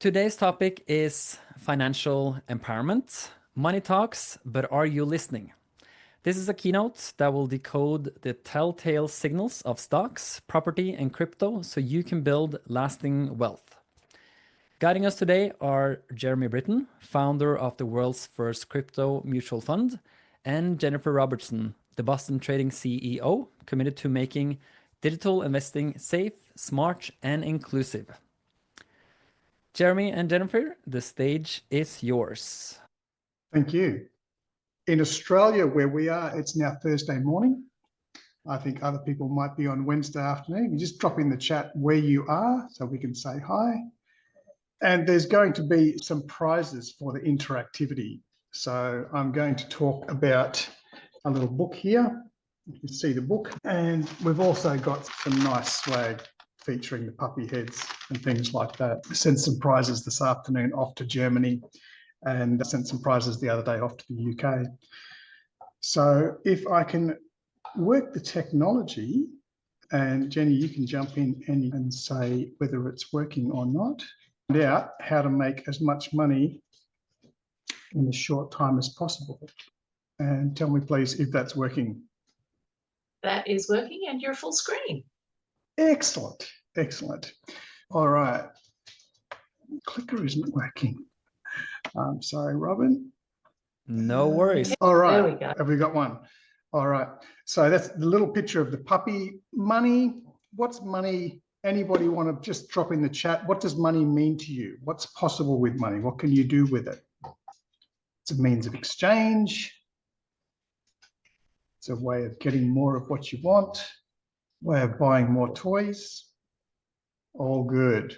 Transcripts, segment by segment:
Today's topic is financial empowerment. Money talks, but are you listening? This is a keynote that will decode the telltale signals of stocks, property, and crypto so you can build lasting wealth. Guiding us today are Jeremy Britton, founder of the world's first crypto mutual fund, and Jennifer Robertson, the Boston Trading CEO, committed to making digital investing safe, smart, and inclusive. Jeremy and Jennifer, the stage is yours. Thank you. In Australia, where we are, it's now Thursday morning. I think other people might be on Wednesday afternoon. You just drop in the chat where you are so we can say hi. And there's going to be some prizes for the interactivity. So I'm going to talk about a little book here. You can see the book. And we've also got some nice swag featuring the puppy heads and things like that. I sent some prizes this afternoon off to Germany and I sent some prizes the other day off to the UK. So if I can work the technology, and Jenny, you can jump in and say whether it's working or not, find out how to make as much money in as short time as possible. And tell me, please, if that's working. That is working and you're full screen. Excellent, excellent. All right. Clicker isn't working. I'm sorry, Robin. No worries. All right. There we go. Have we got one? All right. So that's the little picture of the puppy. Money. What's money? Anybody want to just drop in the chat? What does money mean to you? What's possible with money? What can you do with it? It's a means of exchange. It's a way of getting more of what you want. Way of buying more toys. All good.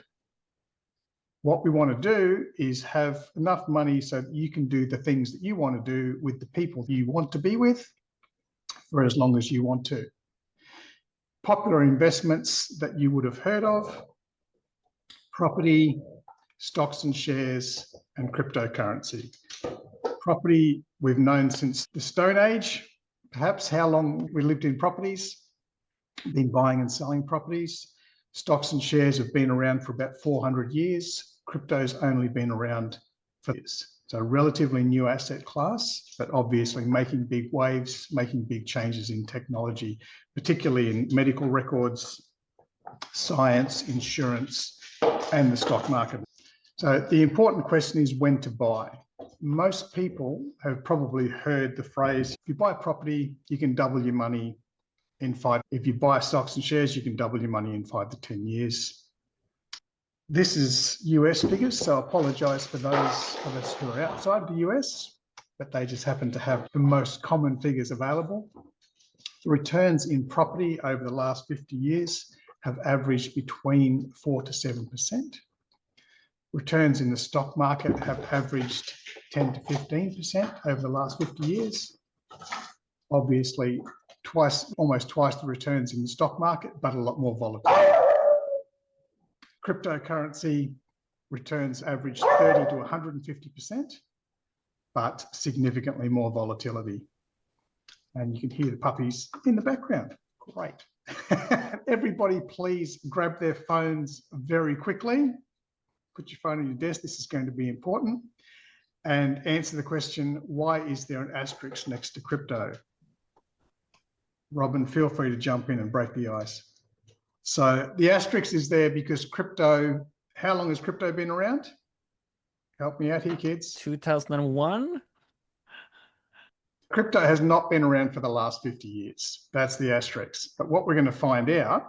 What we want to do is have enough money so that you can do the things that you want to do with the people you want to be with for as long as you want to. Popular investments that you would have heard of: property, stocks and shares, and cryptocurrency. Property we've known since the Stone Age, perhaps how long we lived in properties, been buying and selling properties. Stocks and shares have been around for about 400 years. Crypto's only been around for years. So a relatively new asset class, but obviously making big waves, making big changes in technology, particularly in medical records, science, insurance, and the stock market. So the important question is when to buy. Most people have probably heard the phrase, if you buy property, you can double your money in 5. If you buy stocks and shares, you can double your money in 5 to 10 years. This is US figures, so I apologize for those of us who are outside the US, but they just happen to have the most common figures available. The returns in property over the last 50 years have averaged between 4 to 7%. Returns in the stock market have averaged 10 to 15% over the last 50 years. Obviously, almost twice the returns in the stock market, but a lot more volatile. Cryptocurrency returns average 30 to 150%, but significantly more volatility. And you can hear the puppies in the background. Great. Everybody please grab their phones very quickly. Put your phone on your desk. This is going to be important. And answer the question, why is there an asterisk next to crypto? Robin, feel free to jump in and break the ice. So the asterisk is there because crypto, how long has crypto been around? Help me out here, kids. 2001? Crypto has not been around for the last 50 years. That's the asterisk. But what we're going to find out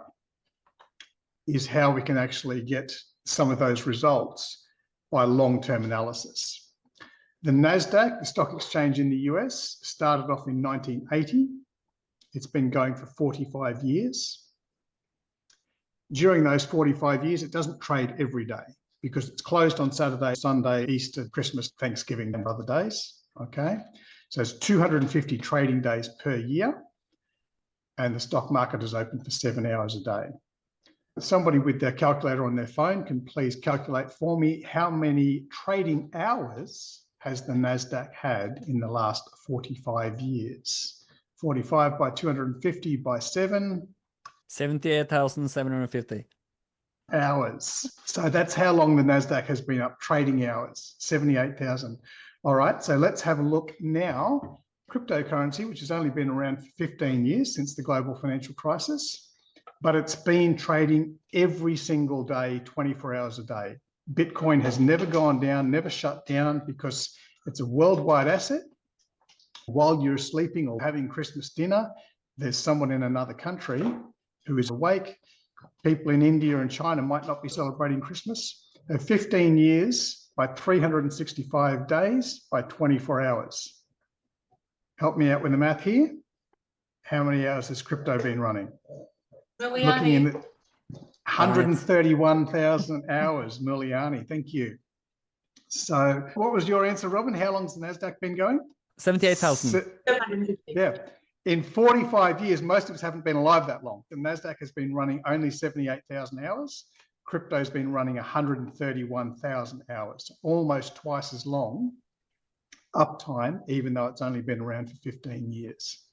is how we can actually get some of those results by long-term analysis. The NASDAQ, the stock exchange in the US, started off in 1980. It's been going for 45 years. During those 45 years, it doesn't trade every day because it's closed on Saturday, Sunday, Easter, Christmas, Thanksgiving, and other days. Okay, so it's 250 trading days per year, and the stock market is open for 7 hours a day. Somebody with their calculator on their phone can please calculate for me how many trading hours has the NASDAQ had in the last 45 years. 45 by 250 by 7. 78,750. hours. So that's how long the NASDAQ has been up, trading hours, 78,000. All right, so let's have a look now. Cryptocurrency, which has only been around for 15 years since the global financial crisis, but it's been trading every single day, 24 hours a day. Bitcoin has never gone down, never shut down, because it's a worldwide asset. While you're sleeping or having Christmas dinner, there's someone in another country who is awake. People in India and China might not be celebrating Christmas. 15 years by 365 days by 24 hours. Help me out with the math here. How many hours has crypto been running? Miliani. In the 131,000 hours, Miliani. Thank you. So what was your answer, Robin? How long's the NASDAQ been going? 78,000. 750. Yeah. In 45 years, most of us haven't been alive that long. The NASDAQ has been running only 78,000 hours. Crypto's been running 131,000 hours, almost twice as long uptime, even though it's only been around for 15 years.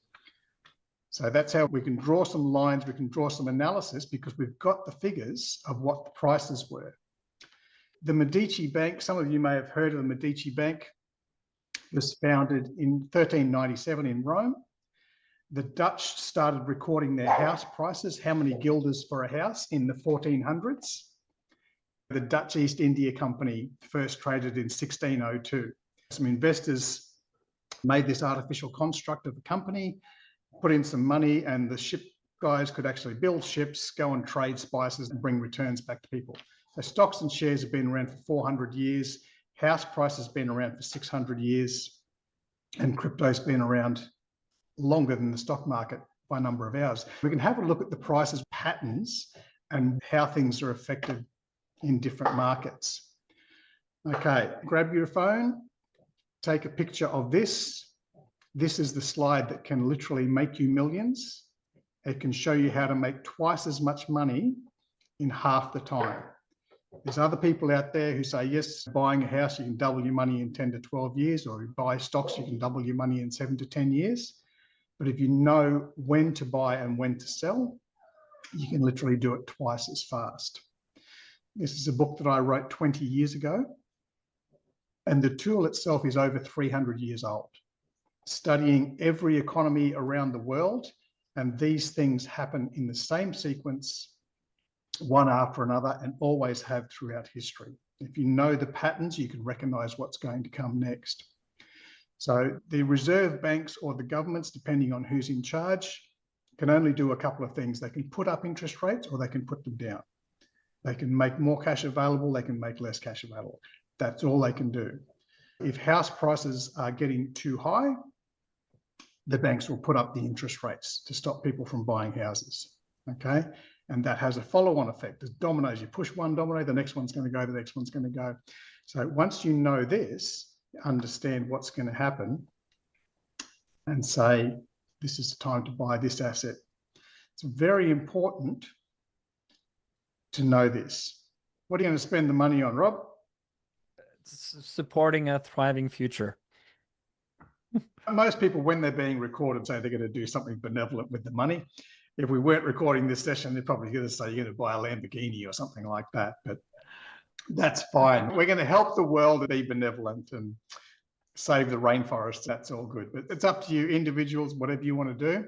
So that's how we can draw some lines, we can draw some analysis, because we've got the figures of what the prices were. The Medici Bank, some of you may have heard of the Medici Bank, was founded in 1397 in Rome. The Dutch started recording their house prices, how many guilders for a house, in the 1400s. The Dutch East India Company first traded in 1602. Some investors made this artificial construct of a company, put in some money, and the ship guys could actually build ships, go and trade spices and bring returns back to people. So stocks and shares have been around for 400 years. House price has been around for 600 years. And crypto's been around longer than the stock market by a number of hours. We can have a look at the prices patterns and how things are affected in different markets. Okay, grab your phone, take a picture of this. This is the slide that can literally make you millions. It can show you how to make twice as much money in half the time. There's other people out there who say, yes, buying a house, you can double your money in 10 to 12 years, or you buy stocks, you can double your money in 7 to 10 years. But if you know when to buy and when to sell, you can literally do it twice as fast. This is a book that I wrote 20 years ago, and the tool itself is over 300 years old, studying every economy around the world, and these things happen in the same sequence, one after another, and always have throughout history. If you know the patterns, you can recognize what's going to come next. So the reserve banks or the governments, depending on who's in charge, can only do a couple of things. They can put up interest rates or they can put them down. They can make more cash available, they can make less cash available. That's all they can do. If house prices are getting too high, the banks will put up the interest rates to stop people from buying houses, okay? And that has a follow-on effect. As dominoes, you push one domino, the next one's going to go, the next one's going to go. So once you know this, understand what's going to happen and say, this is the time to buy this asset. It's very important to know this. What are you going to spend the money on, Rob? Supporting a thriving future. Most people, when they're being recorded, say they're going to do something benevolent with the money. If we weren't recording this session, they're probably going to say you're going to buy a Lamborghini or something like that, but that's fine. We're going to help the world to be benevolent and save the rainforests. That's all good, but it's up to you individuals, whatever you want to do.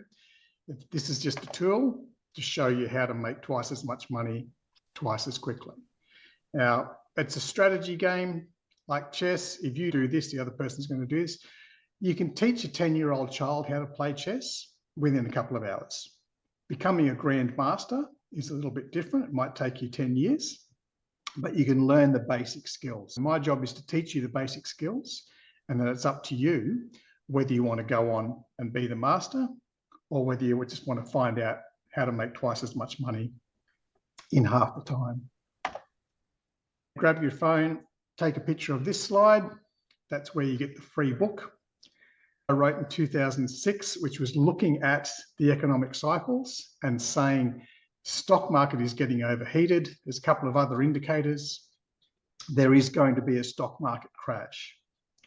This is just a tool to show you how to make twice as much money twice as quickly. Now, it's a strategy game like chess. If you do this, the other person's going to do this. You can teach a 10-year-old child how to play chess within a couple of hours. Becoming a grandmaster is a little bit different. It might take you 10 years, but you can learn the basic skills. My job is to teach you the basic skills, and then it's up to you whether you want to go on and be the master or whether you just want to find out how to make twice as much money in half the time. Grab your phone, take a picture of this slide. That's where you get the free book I wrote in 2006, which was looking at the economic cycles and saying stock market is getting overheated. There's a couple of other indicators. There is going to be a stock market crash.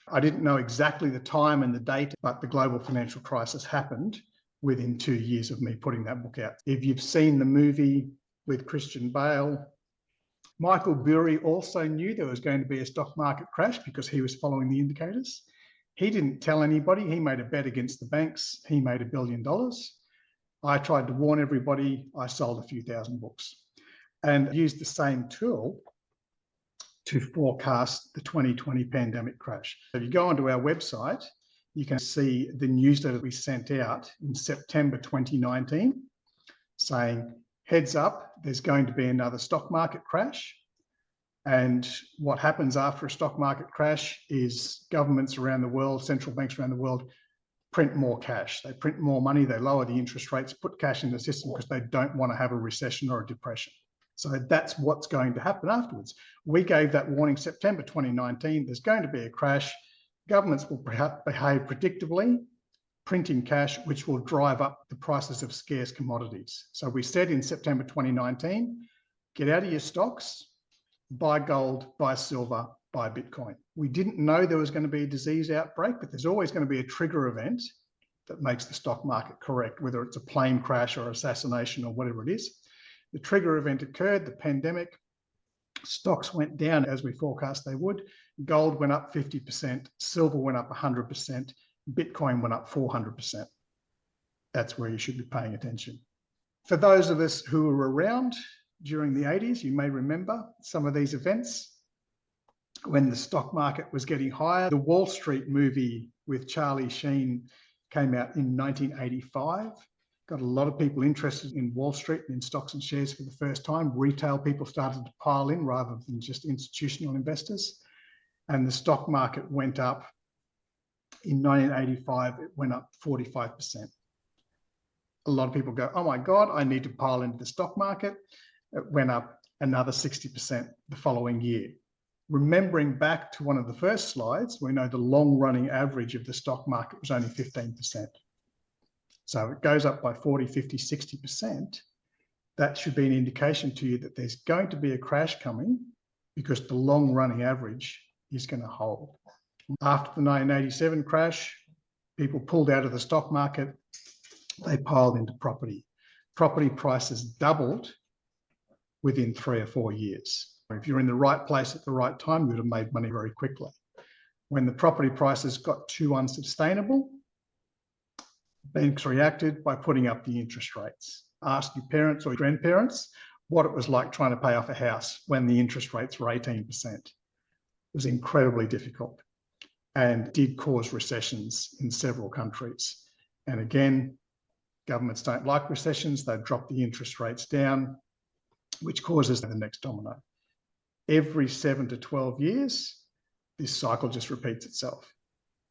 I didn't know exactly the time and the date, but the global financial crisis happened within 2 years of me putting that book out. If you've seen the movie with Christian Bale, Michael Burry also knew there was going to be a stock market crash because he was following the indicators. He didn't tell anybody. He made a bet against the banks. He made $1 billion. I tried to warn everybody. I sold a few thousand books and used the same tool to forecast the 2020 pandemic crash. If you go onto our website, you can see the newsletter we sent out in September 2019 saying, heads up, there's going to be another stock market crash. And what happens after a stock market crash is governments around the world, central banks around the world, print more cash. They print more money, they lower the interest rates, put cash in the system because they don't want to have a recession or a depression. So that's what's going to happen afterwards. We gave that warning September 2019, there's going to be a crash. Governments will behave predictably, printing cash, which will drive up the prices of scarce commodities. So we said in September 2019, get out of your stocks, buy gold, buy silver, buy Bitcoin. We didn't know there was going to be a disease outbreak, but there's always going to be a trigger event that makes the stock market correct, whether it's a plane crash or assassination or whatever it is. The trigger event occurred, the pandemic. Stocks went down as we forecast they would. Gold went up 50%, silver went up 100%, Bitcoin went up 400%. That's where you should be paying attention. For those of us who were around during the 80s, you may remember some of these events when the stock market was getting higher. The Wall Street movie with Charlie Sheen came out in 1985. Got a lot of people interested in Wall Street and in stocks and shares for the first time. Retail people started to pile in rather than just institutional investors. And the stock market went up. In 1985, it went up 45%. A lot of people go, oh my God, I need to pile into the stock market. It went up another 60% the following year. Remembering back to one of the first slides, we know the long running average of the stock market was only 15%. So it goes up by 40, 50, 60%. That should be an indication to you that there's going to be a crash coming because the long running average is going to hold. After the 1987 crash, people pulled out of the stock market. They piled into property. Property prices doubled within 3 or 4 years. If you're in the right place at the right time, you would have made money very quickly. When the property prices got too unsustainable, banks reacted by putting up the interest rates. Ask your parents or your grandparents what it was like trying to pay off a house when the interest rates were 18%. It was incredibly difficult and did cause recessions in several countries. And again, governments don't like recessions. They drop the interest rates down, which causes the next domino. Every 7 to 12 years, this cycle just repeats itself.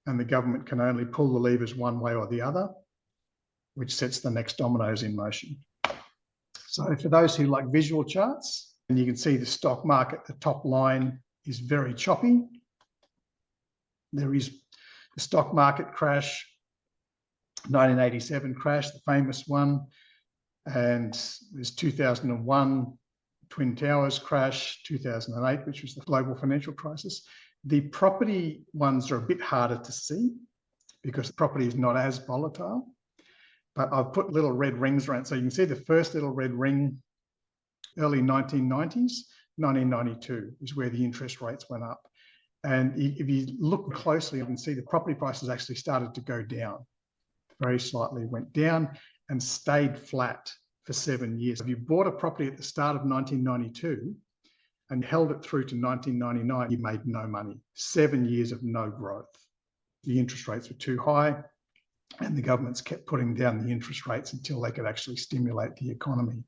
And the government can only pull the levers one way or the other, which sets the next dominoes in motion. So for those who like visual charts, and you can see the stock market, the top line is very choppy. There is the stock market crash, 1987 crash, the famous one, and there's 2001 Twin Towers crash, 2008, which was the global financial crisis. The property ones are a bit harder to see because property is not as volatile, but I've put little red rings around. So you can see the first little red ring, early 1990s, 1992 is where the interest rates went up. And if you look closely, you can see the property prices actually started to go down, very slightly went down and stayed flat for 7 years. If you bought a property at the start of 1992 and held it through to 1999, you made no money. 7 years of no growth. The interest rates were too high and the governments kept putting down the interest rates until they could actually stimulate the economy.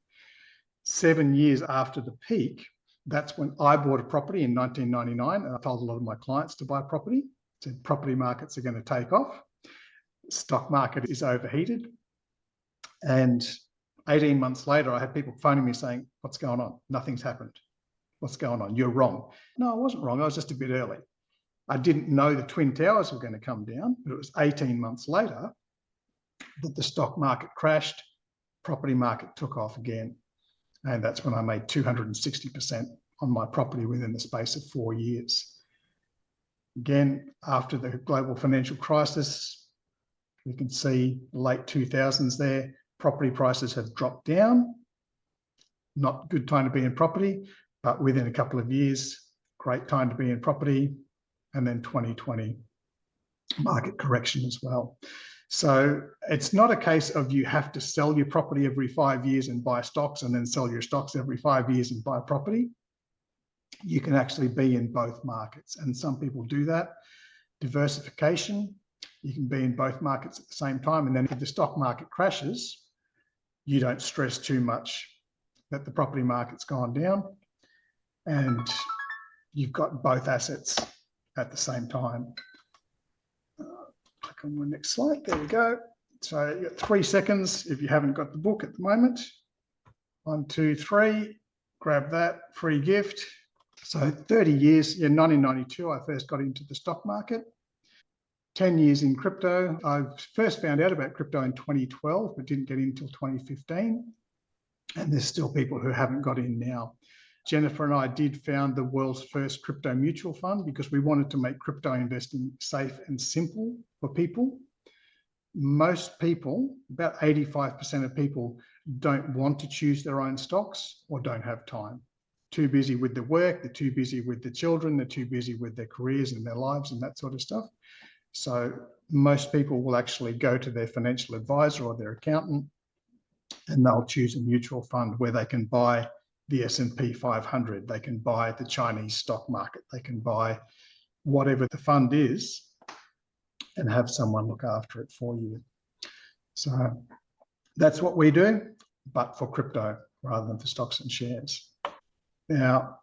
7 years after the peak, that's when I bought a property in 1999, and I told a lot of my clients to buy property. Said property markets are going to take off. The stock market is overheated. And 18 months later, I had people phoning me saying, what's going on? Nothing's happened. What's going on? You're wrong. No, I wasn't wrong. I was just a bit early. I didn't know the Twin Towers were going to come down, but it was 18 months later that the stock market crashed, property market took off again. And that's when I made 260% on my property within the space of 4 years. Again, after the global financial crisis, you can see late 2000s there, property prices have dropped down. Not a good time to be in property. but within a couple of years, great time to be in property. And then 2020, market correction as well. So it's not a case of you have to sell your property every 5 years and buy stocks, and then sell your stocks every 5 years and buy property. You can actually be in both markets, and some people do that. Diversification, you can be in both markets at the same time, and then if the stock market crashes, you don't stress too much that the property market's gone down, and you've got both assets at the same time. Click on the next slide. There we go. So you've got 3 seconds if you haven't got the book at the moment. 1, 2, 3. Grab that free gift. So 30 years. Yeah, 1992, I first got into the stock market. 10 years in crypto. I first found out about crypto in 2012, but didn't get in until 2015. And there's still people who haven't got in now. Jennifer and I did found the world's first crypto mutual fund because we wanted to make crypto investing safe and simple for people. Most people, about 85% of people, don't want to choose their own stocks or don't have time. Too busy with the work, they're too busy with the children, they're too busy with their careers and their lives and that sort of stuff. So most people will actually go to their financial advisor or their accountant and they'll choose a mutual fund where they can buy the S&P 500, they can buy the Chinese stock market, they can buy whatever the fund is and have someone look after it for you. So that's what we do, but for crypto rather than for stocks and shares. Now,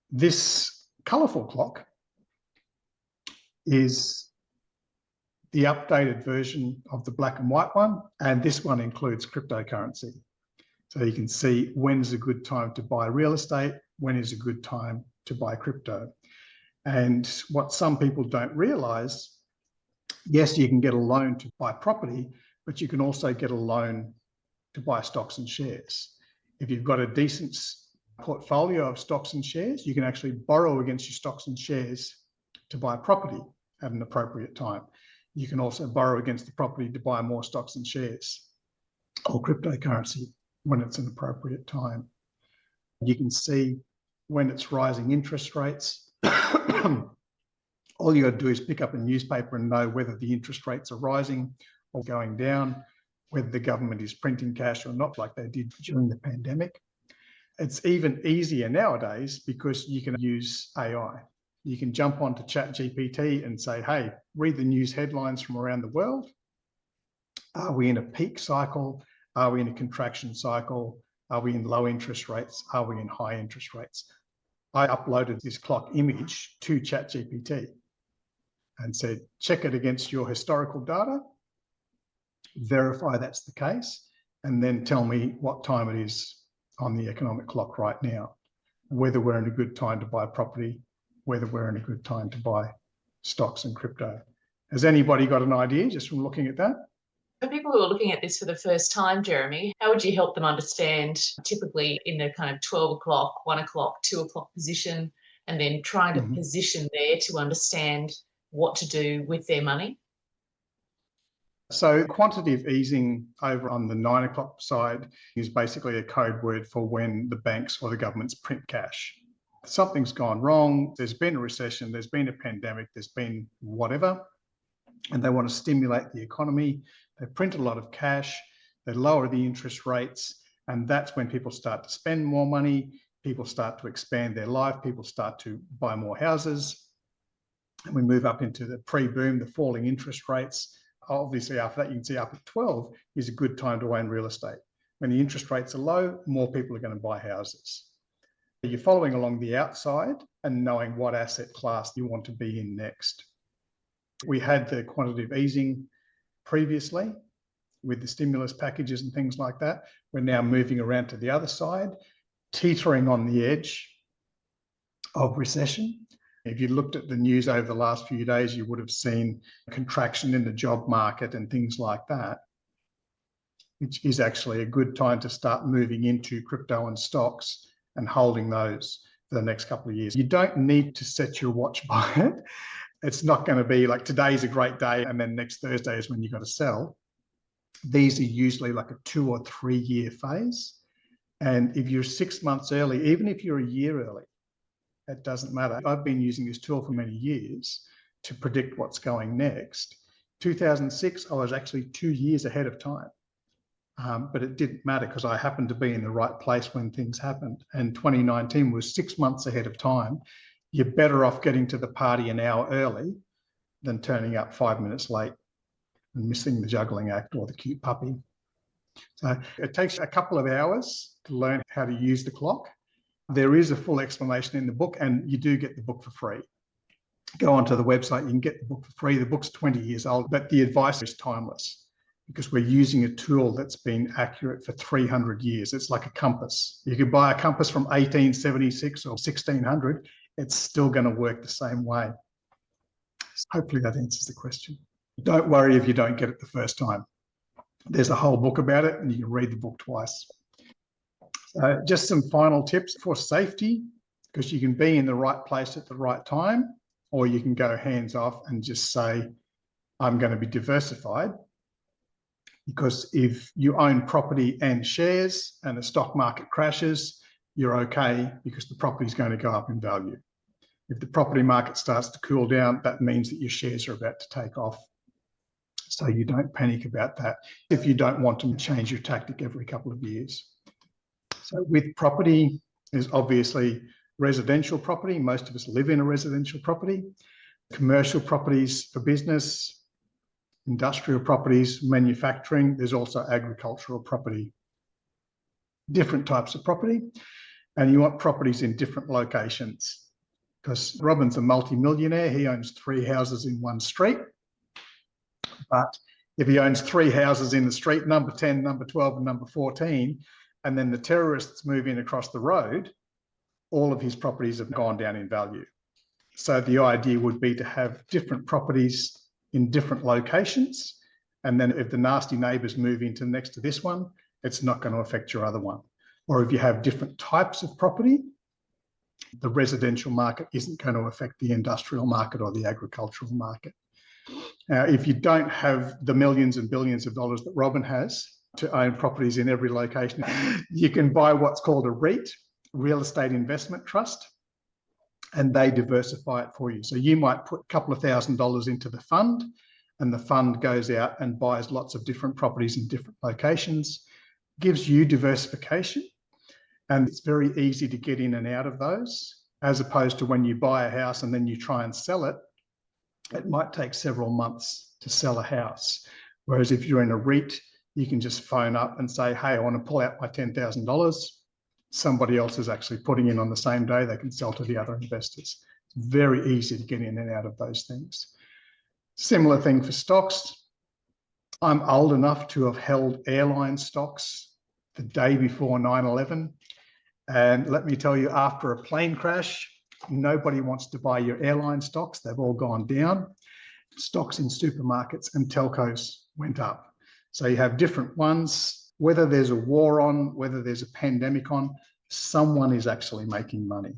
this colourful clock is the updated version of the black and white one, and this one includes cryptocurrency. So you can see when is a good time to buy real estate, when is a good time to buy crypto. And what some people don't realize, yes, you can get a loan to buy property, but you can also get a loan to buy stocks and shares. If you've got a decent portfolio of stocks and shares, you can actually borrow against your stocks and shares to buy property at an appropriate time. You can also borrow against the property to buy more stocks and shares or cryptocurrency when it's an appropriate time. You can see when it's rising interest rates. All you got to do is pick up a newspaper and know whether the interest rates are rising or going down, whether the government is printing cash or not, like they did during the pandemic. It's even easier nowadays because you can use AI. You can jump onto ChatGPT and say, hey, read the news headlines from around the world. Are we in a peak cycle? Are we in a contraction cycle? Are we in low interest rates? Are we in high interest rates? I uploaded this clock image to ChatGPT and said, check it against your historical data, verify that's the case, and then tell me what time it is on the economic clock right now, whether we're in a good time to buy property, whether we're in a good time to buy stocks and crypto. Has anybody got an idea just from looking at that? For people who are looking at this for the first time, Jeremy, how would you help them understand, typically in the kind of 12 o'clock, 1 o'clock, 2 o'clock position, and then trying to position there to understand what to do with their money? So quantitative easing over on the 9 o'clock side is basically a code word for when the banks or the governments print cash. Something's gone wrong, there's been a recession, there's been a pandemic, there's been whatever, and they want to stimulate the economy. They print a lot of cash, they lower the interest rates, and that's when people start to spend more money, people start to expand their life, people start to buy more houses, and we move up into the pre-boom, the falling interest rates. Obviously, after that, you can see up at 12 is a good time to own real estate. When the interest rates are low, more people are going to buy houses. You're following along the outside and knowing what asset class you want to be in next. We had the quantitative easing previously with the stimulus packages and things like that. We're now moving around to the other side, teetering on the edge of recession. If you looked at the news over the last few days, you would have seen a contraction in the job market and things like that, which is actually a good time to start moving into crypto and stocks and holding those for the next couple of years. You don't need to set your watch by it. It's not going to be like today's a great day and then next Thursday is when you've got to sell. These are usually like a 2 or 3 year phase. And if you're 6 months early, even if you're a year early, it doesn't matter. I've been using this tool for many years to predict what's going next. 2006, I was actually 2 years ahead of time. But it didn't matter because I happened to be in the right place when things happened. And 2019 was 6 months ahead of time. You're better off getting to the party an hour early than turning up 5 minutes late and missing the juggling act or the cute puppy. So it takes a couple of hours to learn how to use the clock. There is a full explanation in the book, and you do get the book for free. Go onto the website, you can get the book for free. The book's 20 years old, but the advice is timeless because we're using a tool that's been accurate for 300 years. It's like a compass. You could buy a compass from 1876 or 1600. It's still going to work the same way. Hopefully that answers the question. Don't worry if you don't get it the first time. There's a whole book about it, and you can read the book twice. Just some final tips for safety, because you can be in the right place at the right time, or you can go hands off and just say, I'm going to be diversified. Because if you own property and shares and the stock market crashes, you're okay because the property is going to go up in value. If the property market starts to cool down, that means that your shares are about to take off. So you don't panic about that if you don't want to change your tactic every couple of years. So with property, there's obviously residential property. Most of us live in a residential property. Commercial properties for business, industrial properties, manufacturing. There's also agricultural property. Different types of property. And you want properties in different locations. Because Robin's a multi-millionaire. He owns 3 houses in one street. But if he owns 3 houses in the street, number 10, number 12, and number 14, and then the terrorists move in across the road, all of his properties have gone down in value. So the idea would be to have different properties in different locations. And then if the nasty neighbours move into next to this one, it's not going to affect your other one. Or if you have different types of property, the residential market isn't going to affect the industrial market or the agricultural market. If you don't have the millions and billions of dollars that Robin has to own properties in every location, you can buy what's called a REIT, Real Estate Investment Trust, and they diversify it for you. So you might put a couple of $1,000s into the fund, and the fund goes out and buys lots of different properties in different locations, gives you diversification, and it's very easy to get in and out of those, as opposed to when you buy a house and then you try and sell it. It might take several months to sell a house. Whereas if you're in a REIT, you can just phone up and say, hey, I want to pull out my $10,000. Somebody else is actually putting in on the same day. They can sell to the other investors. It's very easy to get in and out of those things. Similar thing for stocks. I'm old enough to have held airline stocks the day before 9/11. And let me tell you, after a plane crash, nobody wants to buy your airline stocks. They've all gone down. Stocks in supermarkets and telcos went up. So you have different ones. Whether there's a war on, whether there's a pandemic on, someone is actually making money.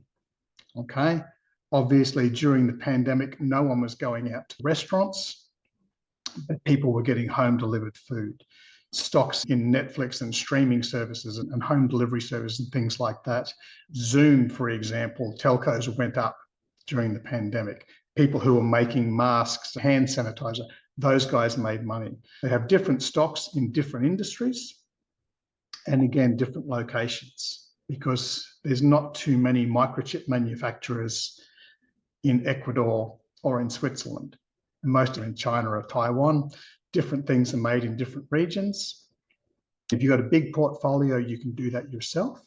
Okay? Obviously, during the pandemic, no one was going out to restaurants, but people were getting home delivered food. Stocks in Netflix and streaming services and home delivery services and things like that. Zoom, for example, telcos went up during the pandemic. People who were making masks, hand sanitizer, those guys made money. They have different stocks in different industries and again, different locations, because there's not too many microchip manufacturers in Ecuador or in Switzerland. And most are in China or Taiwan. Different things are made in different regions. If you've got a big portfolio, you can do that yourself.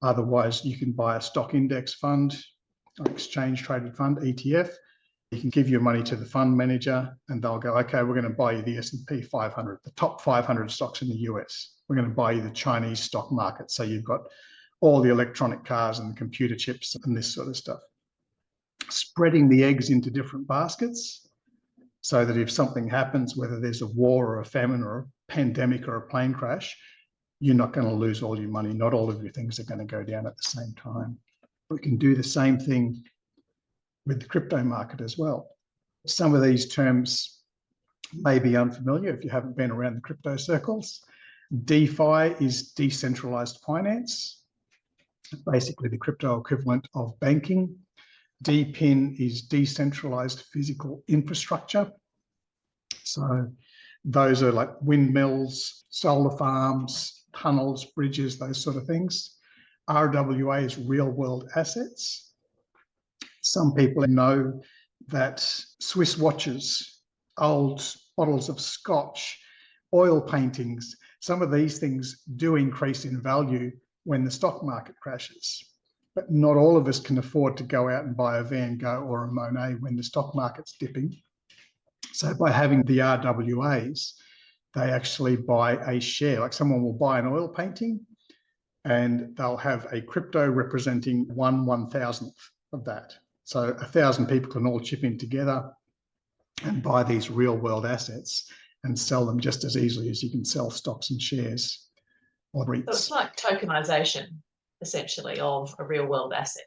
Otherwise, you can buy a stock index fund, or exchange traded fund, ETF. You can give your money to the fund manager and they'll go, okay, we're going to buy you the S&P 500, the top 500 stocks in the US. We're going to buy you the Chinese stock market. So you've got all the electronic cars and the computer chips and this sort of stuff. Spreading the eggs into different baskets so that if something happens, whether there's a war or a famine or a pandemic or a plane crash, you're not going to lose all your money. Not all of your things are going to go down at the same time. We can do the same thing with the crypto market as well. Some of these terms may be unfamiliar if you haven't been around the crypto circles. DeFi is decentralized finance, basically the crypto equivalent of banking. DePIN is decentralized physical infrastructure. So those are like windmills, solar farms, tunnels, bridges, those sort of things. RWA is real world assets. Some people know that Swiss watches, old bottles of scotch, oil paintings, some of these things do increase in value when the stock market crashes. But not all of us can afford to go out and buy a Van Gogh or a Monet when the stock market's dipping. So by having the RWAs, they actually buy a share. Like someone will buy an oil painting and they'll have a crypto representing 1/1000th of that. So 1,000 people can all chip in together and buy these real world assets and sell them just as easily as you can sell stocks and shares or REITs. So it's like tokenization, essentially, of a real world asset.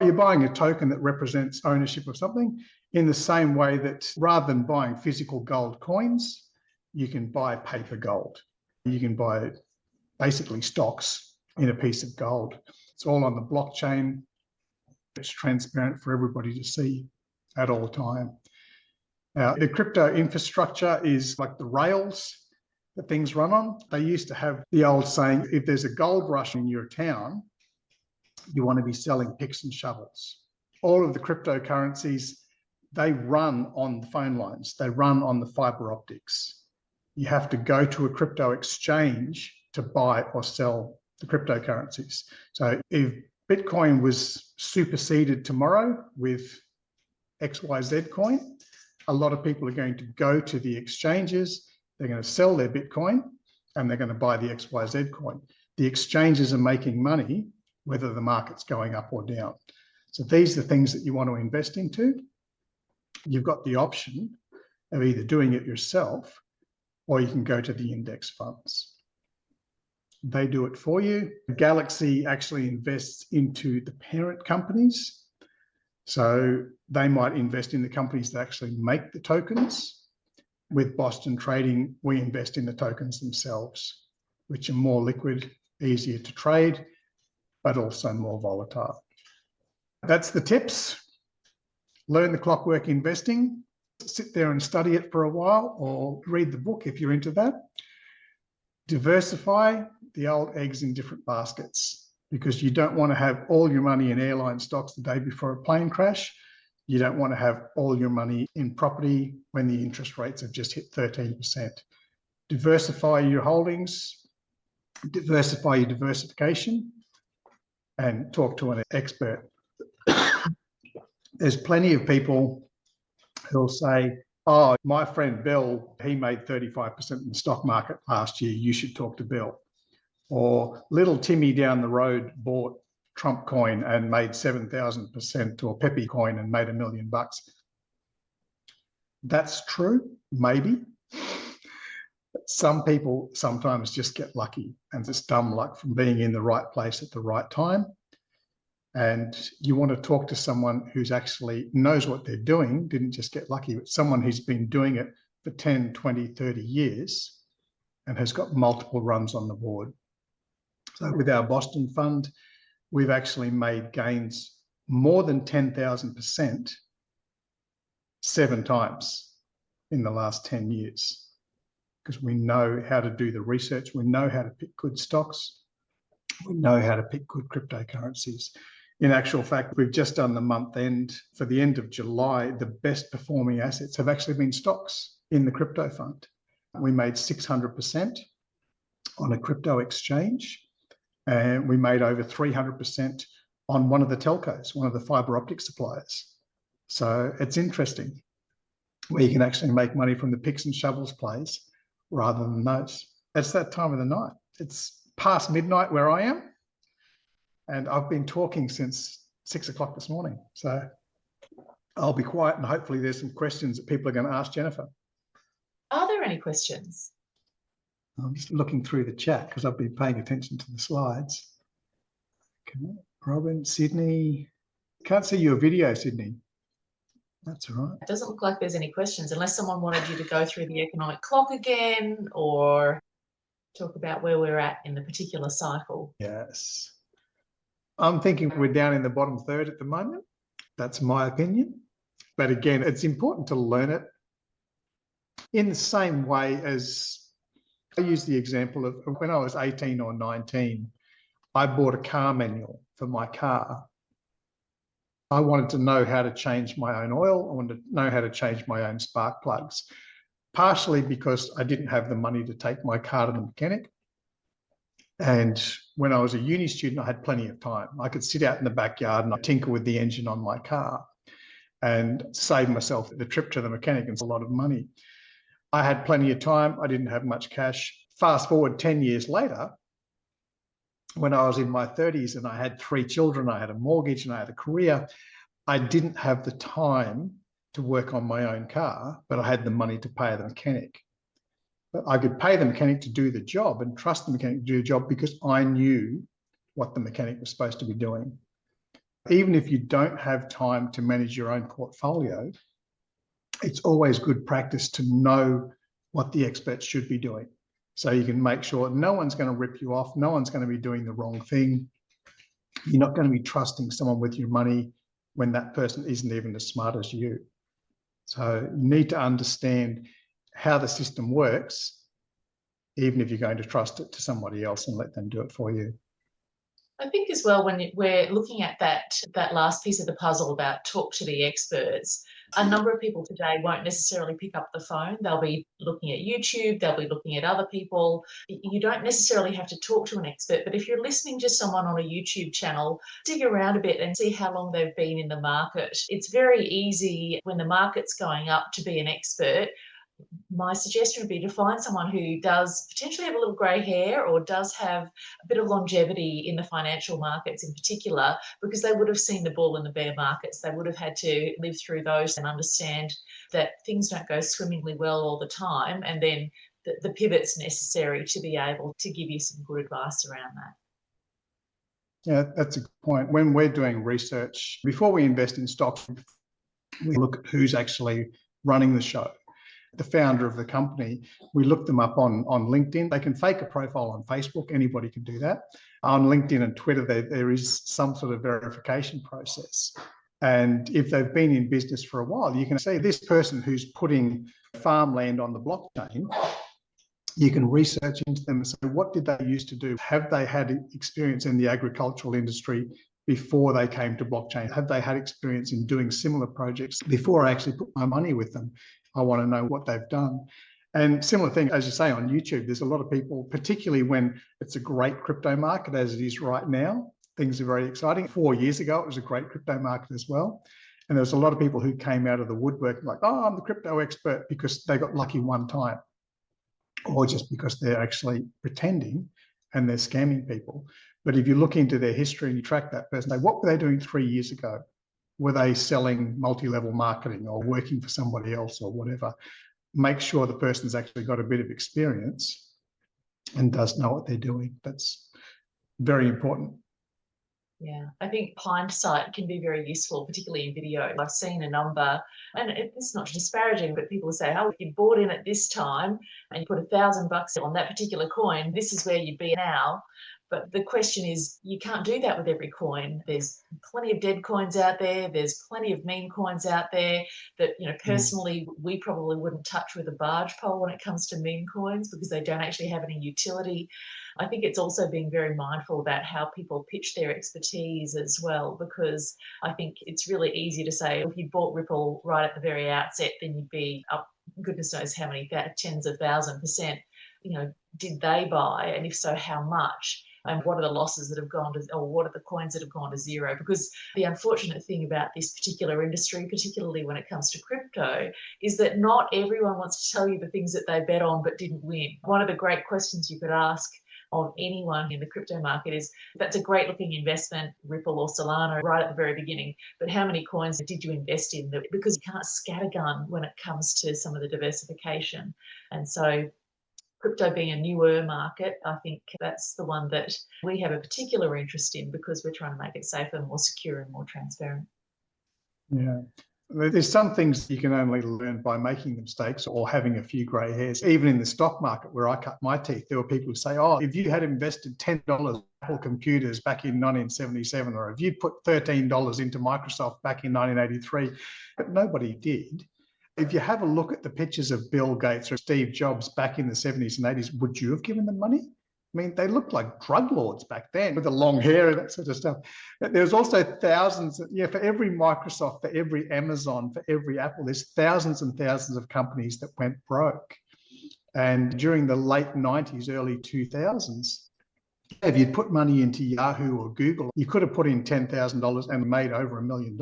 You're buying a token that represents ownership of something in the same way that rather than buying physical gold coins, you can buy paper gold. You can buy basically stocks in a piece of gold. It's all on the blockchain. It's transparent for everybody to see at all time. Now, the crypto infrastructure is like the rails that things run on. They used to have the old saying, if there's a gold rush in your town, you want to be selling picks and shovels. All of the cryptocurrencies, they run on the phone lines. They run on the fiber optics. You have to go to a crypto exchange to buy or sell the cryptocurrencies. So if Bitcoin was superseded tomorrow with XYZ coin, a lot of people are going to go to the exchanges, they're going to sell their Bitcoin, and they're going to buy the XYZ coin. The exchanges are making money whether the market's going up or down. So these are the things that you want to invest into. You've got the option of either doing it yourself or you can go to the index funds. They do it for you. Galaxy actually invests into the parent companies. So they might invest in the companies that actually make the tokens. With Boston Trading, we invest in the tokens themselves, which are more liquid, easier to trade, but also more volatile. That's the tips. Learn the clockwork investing. Sit there and study it for a while or read the book if you're into that. Diversify the old eggs in different baskets because you don't want to have all your money in airline stocks the day before a plane crash. You don't want to have all your money in property when the interest rates have just hit 13%. Diversify your holdings, diversify your diversification, and talk to an expert. There's plenty of people who'll say, oh, my friend Bill, he made 35% in the stock market last year. You should talk to Bill. Or little Timmy down the road bought Trump coin and made 7,000%, or Pepe coin and made $1 million. That's true, maybe. But some people sometimes just get lucky, and it's dumb luck from being in the right place at the right time. And you want to talk to someone who's actually knows what they're doing, didn't just get lucky, but someone who's been doing it for 10, 20, 30 years and has got multiple runs on the board. So with our Boston fund, we've actually made gains more than 10,000% 7 times in the last 10 years because we know how to do the research. We know how to pick good stocks. We know how to pick good cryptocurrencies. In actual fact, we've just done the month end. For the end of July, the best performing assets have actually been stocks in the crypto fund. We made 600% on a crypto exchange, and we made over 300% on one of the telcos, one of the fiber optic suppliers. So it's interesting where you can actually make money from the picks and shovels plays rather than those. It's that time of the night. It's past midnight where I am. And I've been talking since 6 o'clock this morning. So I'll be quiet and hopefully there's some questions that people are going to ask Jennifer. Are there any questions? I'm just looking through the chat because I've been paying attention to the slides. Okay. Robin, Sydney. Can't see your video, Sydney. That's all right. It doesn't look like there's any questions unless someone wanted you to go through the economic clock again or... talk about where we're at in the particular cycle. Yes. I'm thinking we're down in the bottom third at the moment. That's my opinion. But again, it's important to learn it in the same way as I use the example of when I was 18 or 19, I bought a car manual for my car. I wanted to know how to change my own oil. I wanted to know how to change my own spark plugs, partially because I didn't have the money to take my car to the mechanic. And when I was a uni student, I had plenty of time. I could sit out in the backyard and tinker with the engine on my car and save myself the trip to the mechanic and a lot of money. I had plenty of time. I didn't have much cash. Fast forward 10 years later, when I was in my 30s and I had 3 children, I had a mortgage and I had a career, I didn't have the time to work on my own car, but I had the money to pay the mechanic. But I could pay the mechanic to do the job and trust the mechanic to do the job because I knew what the mechanic was supposed to be doing. Even if you don't have time to manage your own portfolio, it's always good practice to know what the experts should be doing. So you can make sure no one's going to rip you off. No one's going to be doing the wrong thing. You're not going to be trusting someone with your money when that person isn't even as smart as you. So you need to understand how the system works, even if you're going to trust it to somebody else and let them do it for you. I think as well, when we're looking at that last piece of the puzzle about talk to the experts, a number of people today won't necessarily pick up the phone. They'll be looking at YouTube, they'll be looking at other people. You don't necessarily have to talk to an expert, but if you're listening to someone on a YouTube channel, dig around a bit and see how long they've been in the market. It's very easy when the market's going up to be an expert. My suggestion would be to find someone who does potentially have a little grey hair or does have a bit of longevity in the financial markets in particular, because they would have seen the bull and the bear markets. They would have had to live through those and understand that things don't go swimmingly well all the time, and then the pivots necessary to be able to give you some good advice around that. Yeah, that's a good point. When we're doing research, before we invest in stocks, we look at who's actually running the show. The founder of the company, we look them up on LinkedIn. They can fake a profile on Facebook. Anybody can do that. On LinkedIn and Twitter, there is some sort of verification process. And if they've been in business for a while, you can say this person who's putting farmland on the blockchain, you can research into them and say, what did they used to do? Have they had experience in the agricultural industry before they came to blockchain? Have they had experience in doing similar projects before I actually put my money with them? I want to know what they've done. And similar thing, as you say, on YouTube, there's a lot of people, particularly when it's a great crypto market as it is right now. Things are very exciting. 4 years ago, it was a great crypto market as well. And there's a lot of people who came out of the woodwork like, oh, I'm the crypto expert, because they got lucky one time, or just because they're actually pretending and they're scamming people. But if you look into their history and you track that person, what were they doing 3 years ago? Were they selling multi-level marketing or working for somebody else or whatever? Make sure the person's actually got a bit of experience and does know what they're doing. That's very important. Yeah, I think hindsight can be very useful, particularly in video. I've seen a number, and it's not disparaging, but people say, oh, if you bought in at this time and you put $1,000 on that particular coin, this is where you'd be now. But the question is, you can't do that with every coin. There's plenty of dead coins out there. There's plenty of meme coins out there that, personally, we probably wouldn't touch with a barge pole when it comes to meme coins, because they don't actually have any utility. I think it's also being very mindful about how people pitch their expertise as well, because I think it's really easy to say, if you bought Ripple right at the very outset, then you'd be up goodness knows how many tens of 1,000%. Did they buy? And if so, how much? And what are the losses that have gone to, or what are the coins that have gone to zero? Because the unfortunate thing about this particular industry, particularly when it comes to crypto, is that not everyone wants to tell you the things that they bet on but didn't win. One of the great questions you could ask of anyone in the crypto market is, that's a great looking investment, Ripple or Solana, right at the very beginning, but how many coins did you invest in? Because you can't scattergun when it comes to some of the diversification. And so crypto being a newer market, I think that's the one that we have a particular interest in, because we're trying to make it safer, more secure and more transparent. Yeah. There's some things you can only learn by making mistakes or having a few grey hairs. Even in the stock market where I cut my teeth, there were people who say, oh, if you had invested $10 in Apple computers back in 1977, or if you put $13 into Microsoft back in 1983, but nobody did. If you have a look at the pictures of Bill Gates or Steve Jobs back in the 70s and 80s, would you have given them money? I mean, they looked like drug lords back then with the long hair and that sort of stuff. But there's also thousands, for every Microsoft, for every Amazon, for every Apple, there's thousands and thousands of companies that went broke. And during the late 90s, early 2000s, if you'd put money into Yahoo or Google, you could have put in $10,000 and made over $1 million.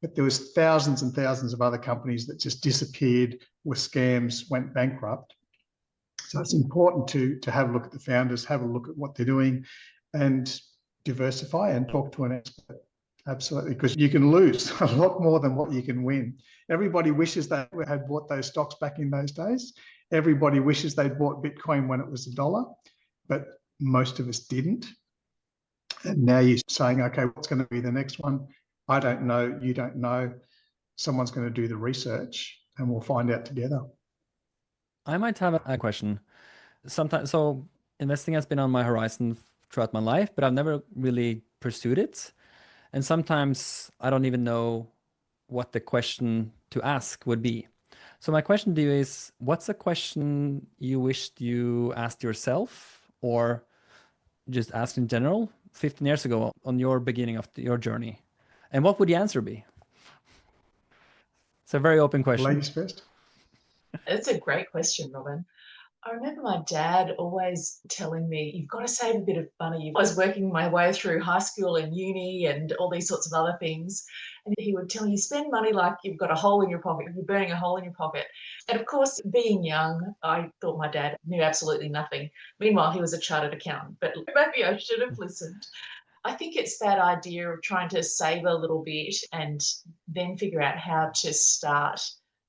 But there was thousands and thousands of other companies that just disappeared, were scams, went bankrupt. So it's important to have a look at the founders, have a look at what they're doing, and diversify and talk to an expert. Absolutely, because you can lose a lot more than what you can win. Everybody wishes they had bought those stocks back in those days. Everybody wishes they'd bought Bitcoin when it was $1, but most of us didn't. And now you're saying, okay, what's going to be the next one? I don't know. You don't know. Someone's going to do the research and we'll find out together. I might have a question. Sometimes, so investing has been on my horizon throughout my life, but I've never really pursued it. And sometimes I don't even know what the question to ask would be. So my question to you is, what's a question you wished you asked yourself, or just asked in general 15 years ago on your beginning of your journey? And what would the answer be? It's a very open question. Ladies first. It's a great question, Robin. I remember my dad always telling me, you've got to save a bit of money. I was working my way through high school and uni and all these sorts of other things. And he would tell me, spend money like you've got a hole in your pocket, you're burning a hole in your pocket. And of course, being young, I thought my dad knew absolutely nothing. Meanwhile, he was a chartered accountant, but maybe I should have listened. I think it's that idea of trying to save a little bit and then figure out how to start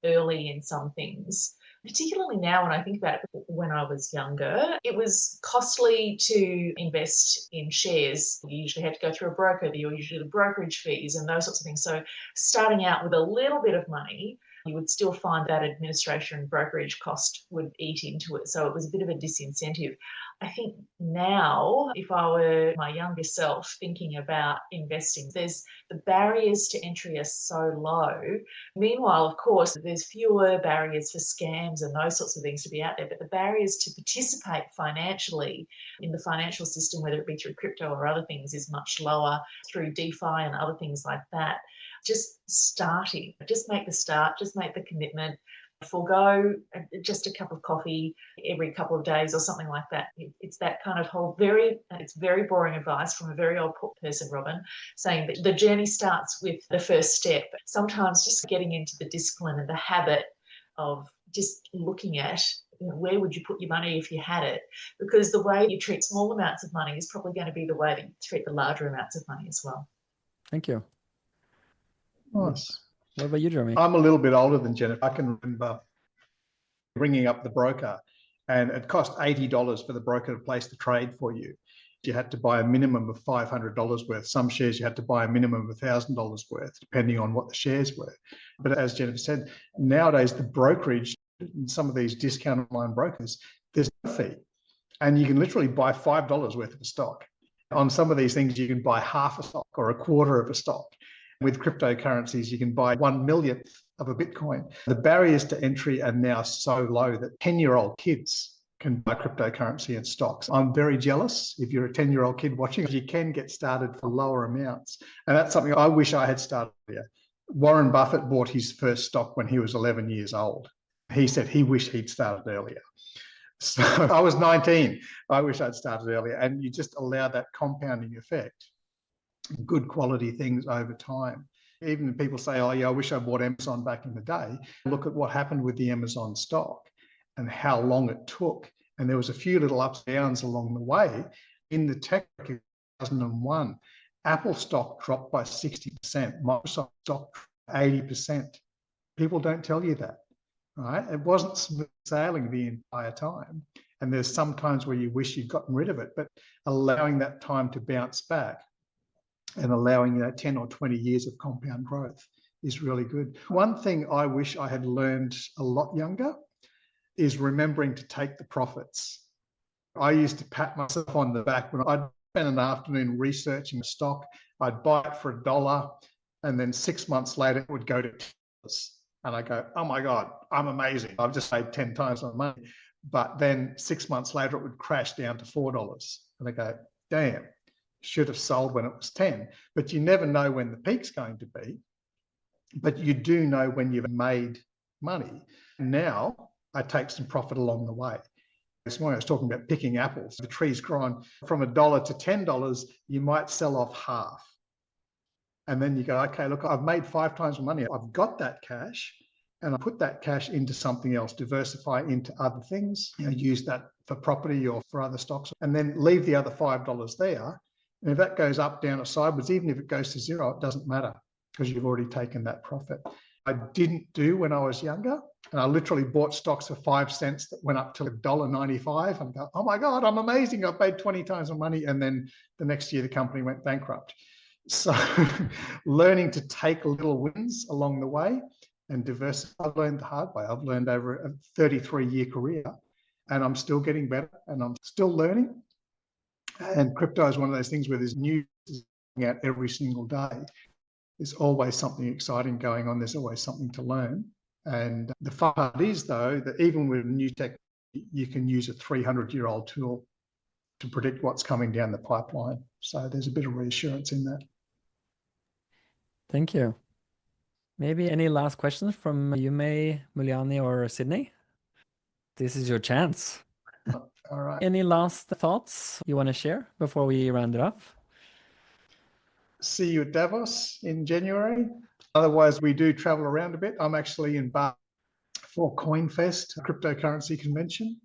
early in some things. Particularly now when I think about it, when I was younger, it was costly to invest in shares. You usually had to go through a broker, there were usually the brokerage fees and those sorts of things. So starting out with a little bit of money, you would still find that administration and brokerage cost would eat into it. So it was a bit of a disincentive. I think now, if I were my younger self thinking about investing, there's the barriers to entry are so low. Meanwhile, of course, there's fewer barriers for scams and those sorts of things to be out there, but the barriers to participate financially in the financial system, whether it be through crypto or other things, is much lower through DeFi and other things like that. Just starting, just make the start, just make the commitment. Forgo just a cup of coffee every couple of days or something like that. It's that kind of whole it's very boring advice from a very old person, Robin, saying that the journey starts with the first step. Sometimes just getting into the discipline and the habit of just looking at, where would you put your money if you had it? Because the way you treat small amounts of money is probably going to be the way that you treat the larger amounts of money as well. Thank you. Nice. What about you, Jeremy? I'm a little bit older than Jennifer. I can remember ringing up the broker, and it cost $80 for the broker to place the trade for you. You had to buy a minimum of $500 worth. Some shares you had to buy a minimum of $1,000 worth, depending on what the shares were. But as Jennifer said, nowadays the brokerage, some of these discount online brokers, there's no fee. And you can literally buy $5 worth of a stock. On some of these things, you can buy half a stock or a quarter of a stock. With cryptocurrencies, you can buy 1/1,000,000th of a Bitcoin. The barriers to entry are now so low that 10-year-old kids can buy cryptocurrency and stocks. I'm very jealous. If you're a 10-year-old kid watching, you can get started for lower amounts. And that's something I wish I had started earlier. Warren Buffett bought his first stock when he was 11 years old. He said he wished he'd started earlier. So I was 19. I wish I'd started earlier. And you just allow that compounding effect. Good quality things over time. Even people say, oh yeah, I wish I bought Amazon back in the day. Look at what happened with the Amazon stock and how long it took. And there was a few little ups and downs along the way. In the tech in 2001, Apple stock dropped by 60%, Microsoft stock 80%. People don't tell you that, right? It wasn't smooth sailing the entire time. And there's some times where you wish you'd gotten rid of it, but allowing that time to bounce back and allowing 10 or 20 years of compound growth is really good. One thing I wish I had learned a lot younger is remembering to take the profits. I used to pat myself on the back when I'd spend an afternoon researching a stock. I'd buy it for $1, and then 6 months later it would go to $10. And I go, oh my God, I'm amazing. I've just made 10 times my money. But then 6 months later it would crash down to $4. And I go, damn, should have sold when it was 10. But you never know when the peak's going to be. But you do know when you've made money. Now I take some profit along the way. This morning I was talking about picking apples. The tree's grown from $1 to $10, you might sell off half. And then you go, okay, look, I've made 5 times my money. I've got that cash, and I put that cash into something else, diversify into other things, use that for property or for other stocks, and then leave the other $5 there. And if that goes up, down, or sideways, even if it goes to zero, it doesn't matter because you've already taken that profit. I didn't do when I was younger. And I literally bought stocks for 5 cents that went up to $1.95 and go, oh my God, I'm amazing. I've made 20 times my money. And then the next year the company went bankrupt. So learning to take little wins along the way and diversify, I've learned the hard way. I've learned over a 33-year career, and I'm still getting better and I'm still learning. And crypto is one of those things where there's news out every single day. There's always something exciting going on. There's always something to learn. And the fun part is, though, that even with new tech, you can use a 300-year-old tool to predict what's coming down the pipeline. So there's a bit of reassurance in that. Thank you. Maybe any last questions from you, May, Muliani, or Sydney? This is your chance. All right. Any last thoughts you want to share before we round it off? See you at Davos in January. Otherwise, we do travel around a bit. I'm actually in Bar for CoinFest, a cryptocurrency convention.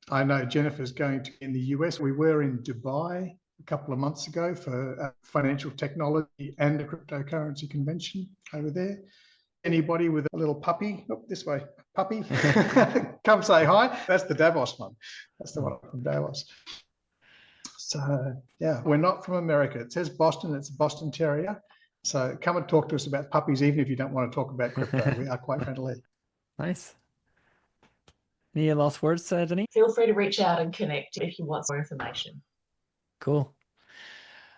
I know Jennifer's going to be in the US. We were in Dubai a couple of months ago for financial technology and a cryptocurrency convention over there. Anybody with a little puppy, this way, puppy, come say hi. That's the Davos one. That's the one from Davos. So, yeah, we're not from America. It says Boston. It's a Boston Terrier. So come and talk to us about puppies, even if you don't want to talk about crypto. We are quite friendly. Nice. Any last words, Jenny? Feel free to reach out and connect if you want more information. Cool.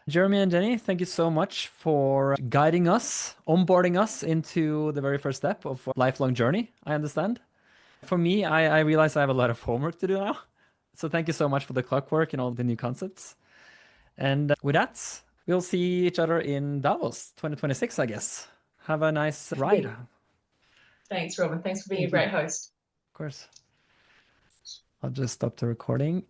Jeremy and Jenny, thank you so much for guiding us, onboarding us into the very first step of a lifelong journey, I understand. For me, I realize I have a lot of homework to do now. So thank you so much for the clockwork and all the new concepts. And with that, we'll see each other in Davos 2026, I guess. Have a nice ride. Thanks, Robin. Thanks for being a great host. Of course. I'll just stop the recording.